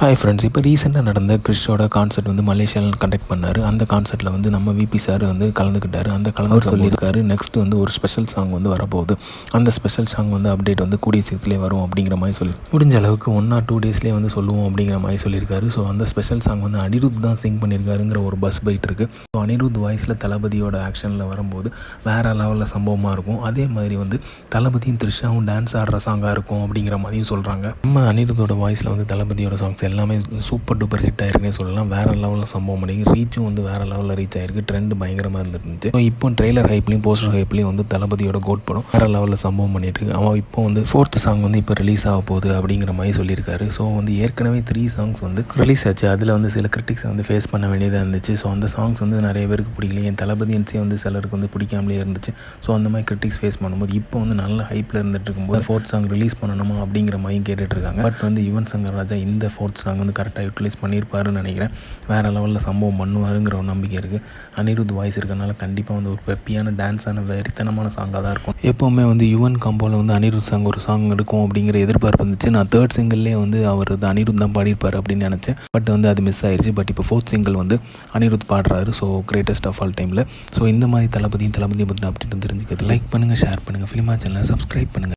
Hi friends, இப்போ ரீசெண்டாக நடந்த கிறிஷோட கான்சர்ட் வந்து மலேசியாவில் கண்டக்ட் பண்ணார். அந்த கான்சர்ட்டில் வந்து நம்ம விபி சார் வந்து கலந்துக்கிட்டார். அந்த கலந்து சொல்லியிருக்காரு நெக்ஸ்ட் வந்து ஒரு ஸ்பெஷல் சாங் வந்து வரப்போகுது. அந்த ஸ்பெஷல் சாங் வந்து அப்டேட் வந்து கூடிய சீக்கிரத்திலே வரும் அப்படிங்கிற மாதிரி சொல்லி முடிஞ்ச அளவுக்கு 1 or 2 டேஸ்லேயே வந்து சொல்லுவோம் அப்படிங்கிற மாதிரி சொல்லியிருக்காரு. ஸோ அந்த ஸ்பெஷல் சாங் வந்து அனிருத் தான் சிங் பண்ணியிருக்காருங்கிற ஒரு பஸ் பைட் இருக்குது. ஸோ அனிருத் வாய்ஸில் தளபதியோட ஆக்ஷனில் வரும்போது வேறு லெவலில் சம்பவமாக இருக்கும். அதே மாதிரி வந்து தளபதியும் த்ரிஷாவும் டான்ஸ் ஆடுற சாங்காக இருக்கும் அப்படிங்கிற மாதிரியும் சொல்கிறாங்க. நம்ம அனிருத்தோட வாய்ஸில் வந்து தளபதியோட சாங்ஸ் எல்லாமே சூப்பர் டூப்பர் ஹிட் ஆயிருக்குன்னே சொல்லலாம். வேறு லெவலில் சம்பவம் பண்ணி ரீச்சும் வந்து வேறு லெவலில் ரீச் ஆயிருக்கு. ட்ரெண்ட் பயங்கரமாக இருந்துருந்துச்சு. ஸோ இப்போ ட்ரெய்லர் ஹைப்லையும் போஸ்டர் ஹைப்லையும் வந்து தளபதியோட கோட் படம் வேறு லெவலில் சம்பவம் பண்ணிட்டு இருக்கு. அவன் இப்போ வந்து 4th சாங் வந்து இப்போ ரிலீஸ் ஆக போகுது அப்படிங்கிற மாதிரி சொல்லியிருக்காரு. ஸோ வந்து ஏற்கனவே 3 சாங்ஸ் வந்து ரிலீஸ் ஆச்சு. அதில் வந்து சில கிரிட்டிக்ஸை வந்து ஃபேஸ் பண்ண வேண்டியதாக இருந்துச்சு. ஸோ அந்த சாங்ஸ் வந்து நிறைய பேருக்கு பிடிக்கல. என் தளபதியன்ஸே வந்து சிலருக்கு வந்து பிடிக்காமலே இருந்துச்சு. ஸோ அந்த மாதிரி கிரிட்டிக்ஸ் ஃபேஸ் பண்ணும்போது இப்போ வந்து நல்ல ஹைப்பில் இருந்துட்டு இருக்கும்போது 4th சாங் ரிலீஸ் பண்ணணுமா அப்படிங்கிற மாதிரி கேட்டுட்டு இருக்காங்க. பட் வந்து யுவன் சங்கர் ராஜா இந்த 4th சாங் வந்து கரெக்டாக யூட்டிலைஸ் பண்ணியிருப்பாருன்னு நினைக்கிறேன். வேறு லெவலில் சம்பவம் பண்ணுவாருங்கிற ஒரு நம்பிக்கை இருக்குது. அனிருத் வாய்ஸ் இருக்கனால கண்டிப்பாக வந்து ஒரு பெப்பியான டான்ஸான வெறித்தனமான சாங்காக தான் இருக்கும். எப்போவுமே வந்து யுவன் காம்போவில் வந்து அனிருத் சாங் ஒரு சாங் இருக்கும் அப்படிங்கிற எதிர்பார்ப்பு இருந்துச்சு. நான் 3rd சிங்கிள்லேயே வந்து அவர் அனிருத் தான் பாடியிருப்பார் அப்படின்னு நினச்சேன். பட் வந்து அது மிஸ் ஆயிடுச்சு. பட் இப்போ 4th சிங்கிள் வந்து அனிருத் பாடுறாரு. ஸோ கிரேட்டஸ்ட் ஆஃப் ஆல் டைமில். ஸோ இந்த மாதிரி தளபதியை பற்றி அப்டேட் தெரிஞ்சுக்கிறது லைக் பண்ணுங்கள், ஷேர் பண்ணுங்கள், ஃபிலிமா சேனலை சப்ஸ்கிரைப் பண்ணுங்கள்.